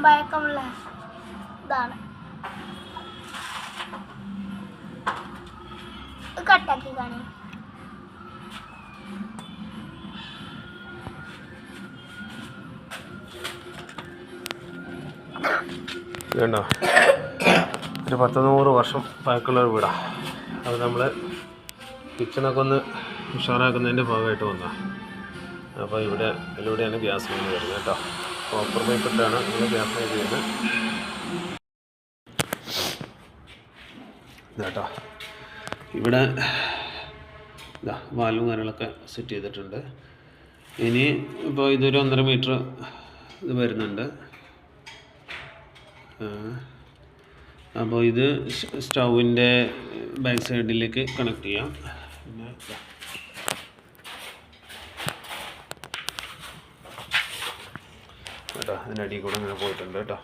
പഴക്കമുള്ള ഇതാണ്. കട്ടാക്കി കാണി. വേണ്ട ഒരു 100 വർഷം പഴക്കമുള്ള വീടാണ്. അത് നമ്മൾ കിച്ചണൊക്കെ ഒന്ന് ഉഷാറാക്കുന്നതിൻ്റെ ഭാഗമായിട്ട് വന്നതാണ്. അപ്പോൾ ഇതിലൂടെയാണ് ഗ്യാസ് ലൈൻ വരുന്നത് കേട്ടോ. കോപ്പർ പൈപ്പ് ഇട്ടാണ് നമ്മൾ ഗ്യാസ് ലൈൻ ചെയ്യുന്നത് കേട്ടോ. ഇവിടെ വാൽവും കാര്യങ്ങളൊക്കെ സെറ്റ് ചെയ്തിട്ടുണ്ട്. ഇനി ഇപ്പോൾ ഇതൊരു 1.5 മീറ്റർ ഇത് വരുന്നുണ്ട്. അപ്പോൾ ഇത് സ്റ്റൗവിൻ്റെ ബാക്ക് സൈഡിലേക്ക് കണക്ട് ചെയ്യാം. പിന്നെ കേട്ടോ അതിനടിയിൽ കൂടെ ഇങ്ങനെ പോയിട്ടുണ്ട് കേട്ടോ.